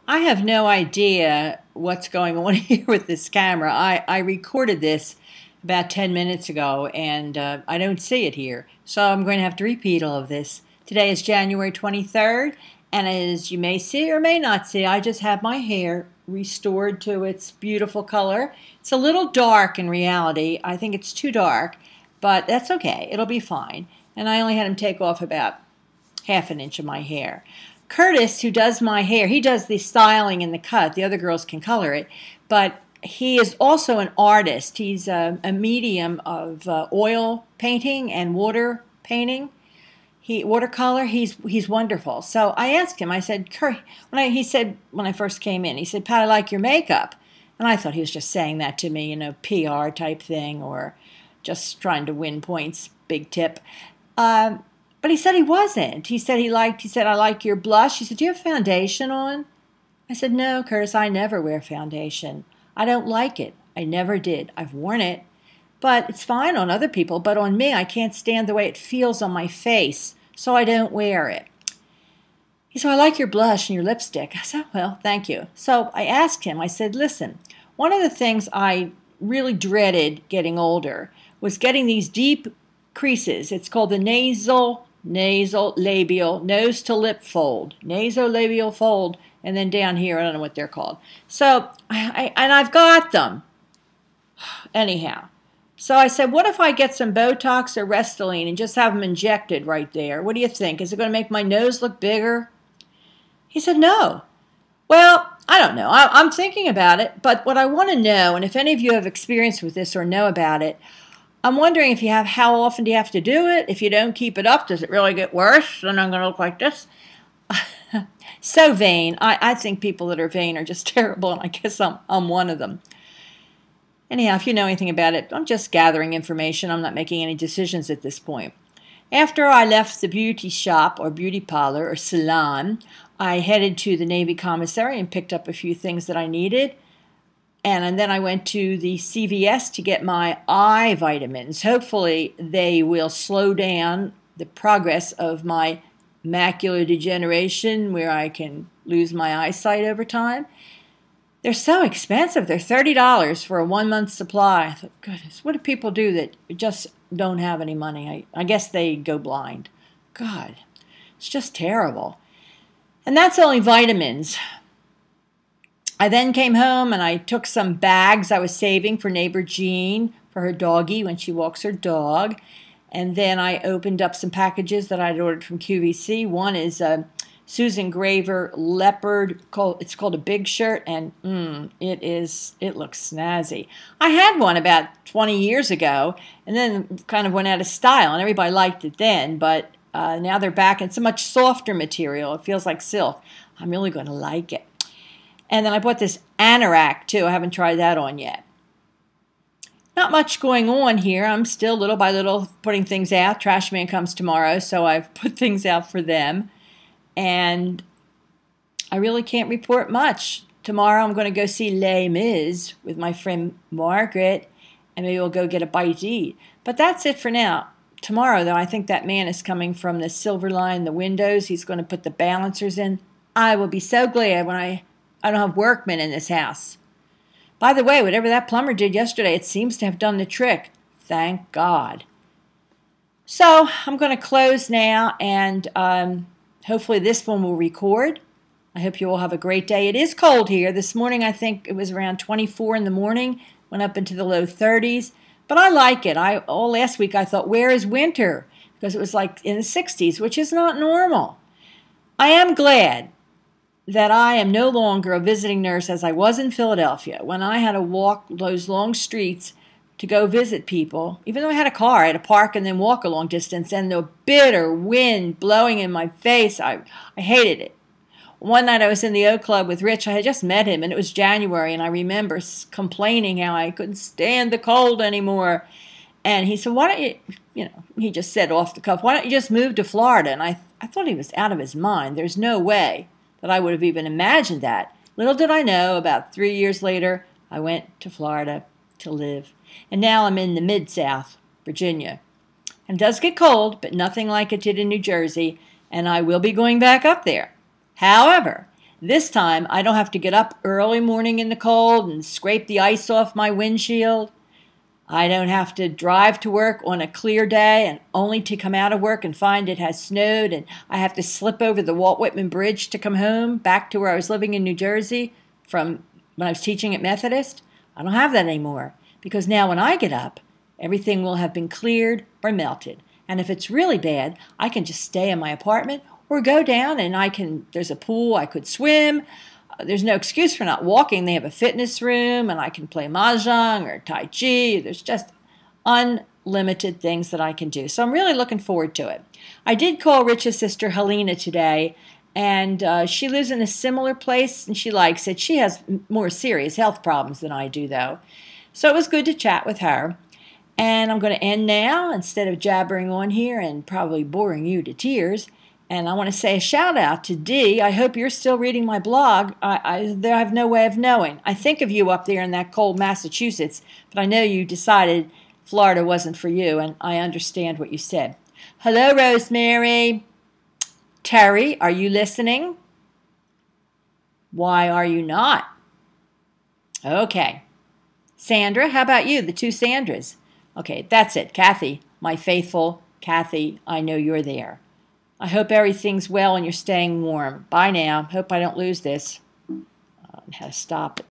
I have no idea what's going on here with this camera. I recorded this about 10 minutes ago and I don't see it here. So I'm going to have to repeat all of this. Today is January 23rd, and as you may see or may not see, I just have my hair restored to its beautiful color. It's a little dark in reality. I think it's too dark, but that's okay. It'll be fine. And I only had him take off about half an inch of my hair. Curtis, who does my hair, he does the styling and the cut. The other girls can color it, but he is also an artist. He's a medium of oil painting and water painting. Watercolor. He's wonderful. So I asked him. I said, he said when I first came in, he said, "Pat, I like your makeup," and I thought he was just saying that to me, PR type thing, or just trying to win points. Big tip. But he said he wasn't. He said "I like your blush." He said, "Do you have foundation on?" I said, "No, Curtis, I never wear foundation. I don't like it. I never did. I've worn it, but it's fine on other people. But on me, I can't stand the way it feels on my face, so I don't wear it." He said, "I like your blush and your lipstick." I said, "Well, thank you." So I asked him, I said, "Listen, one of the things I really dreaded getting older was getting these deep creases. It's called the nasolabial, nose to lip fold, nasolabial fold, and then down here, I don't know what they're called. So, I've got them. Anyhow, so I said, what if I get some Botox or Restylane and just have them injected right there? What do you think? Is it going to make my nose look bigger? He said, no. Well, I don't know. I'm thinking about it, but what I want to know, and if any of you have experience with this or know about it, I'm wondering if you have, how often do you have to do it? If you don't keep it up, does it really get worse? Then I'm going to look like this. So vain. I think people that are vain are just terrible, and I guess I'm one of them. Anyhow, if you know anything about it, I'm just gathering information. I'm not making any decisions at this point. After I left the beauty shop or beauty parlor or salon, I headed to the Navy Commissary and picked up a few things that I needed. And then I went to the CVS to get my eye vitamins. Hopefully they will slow down the progress of my macular degeneration, where I can lose my eyesight over time. They're so expensive. They're $30 for a 1-month supply. I thought, goodness, what do people do that just don't have any money? I guess they go blind. God, it's just terrible. And that's only vitamins. I then came home and I took some bags I was saving for neighbor Jean for her doggie when she walks her dog. And then I opened up some packages that I'd ordered from QVC. One is a Susan Graver leopard. It's called a big shirt, and it looks snazzy. I had one about 20 years ago, and then kind of went out of style, and everybody liked it then. But now they're back, and it's a much softer material. It feels like silk. I'm really going to like it. And then I bought this anorak, too. I haven't tried that on yet. Not much going on here. I'm still little by little putting things out. Trash man comes tomorrow, so I've put things out for them. And I really can't report much. Tomorrow I'm going to go see Les Mis with my friend Margaret, and maybe we'll go get a bite to eat. But that's it for now. Tomorrow, though, I think that man is coming from the Silver Line, the windows. He's going to put the balancers in. I will be so glad when I don't have workmen in this house. By the way, whatever that plumber did yesterday, it seems to have done the trick. Thank God. So I'm going to close now, and hopefully this one will record. I hope you all have a great day. It is cold here. This morning I think it was around 24 in the morning, went up into the low 30s. But I like it. All last week I thought, where is winter? Because it was like in the 60s, which is not normal. I am glad that I am no longer a visiting nurse as I was in Philadelphia, when I had to walk those long streets to go visit people. Even though I had a car, I had to park and then walk a long distance, and the bitter wind blowing in my face, I hated it. One night I was in the Oak Club with Rich. I had just met him, and it was January, and I remember complaining how I couldn't stand the cold anymore. And he said, why don't you, he just said off the cuff, why don't you just move to Florida? And I thought he was out of his mind. There's no way that I would have even imagined that. Little did I know, about 3 years later, I went to Florida to live. And now I'm in the Mid-South, Virginia. And it does get cold, but nothing like it did in New Jersey, and I will be going back up there. However, This time, I don't have to get up early morning in the cold and scrape the ice off my windshield. I don't have to drive to work on a clear day and only to come out of work and find it has snowed and I have to slip over the Walt Whitman Bridge to come home back to where I was living in New Jersey from when I was teaching at Methodist. I don't have that anymore because now when I get up, everything will have been cleared or melted. And if it's really bad, I can just stay in my apartment or go down and there's a pool, I could swim. There's no excuse for not walking. They have a fitness room, and I can play mahjong or tai chi. There's just unlimited things that I can do. So I'm really looking forward to it. I did call Rich's sister Helena today, and she lives in a similar place, and she likes it. She has more serious health problems than I do, though. So it was good to chat with her. And I'm going to end now instead of jabbering on here and probably boring you to tears. And I want to say a shout out to Dee. I hope you're still reading my blog. I have no way of knowing. I think of you up there in that cold Massachusetts, but I know you decided Florida wasn't for you, and I understand what you said. Hello, Rosemary. Terry, are you listening? Why are you not? Okay. Sandra, how about you? The two Sandras. Okay, that's it. Kathy, my faithful Kathy, I know you're there. I hope everything's well and you're staying warm. Bye now. Hope I don't lose this. How to stop it.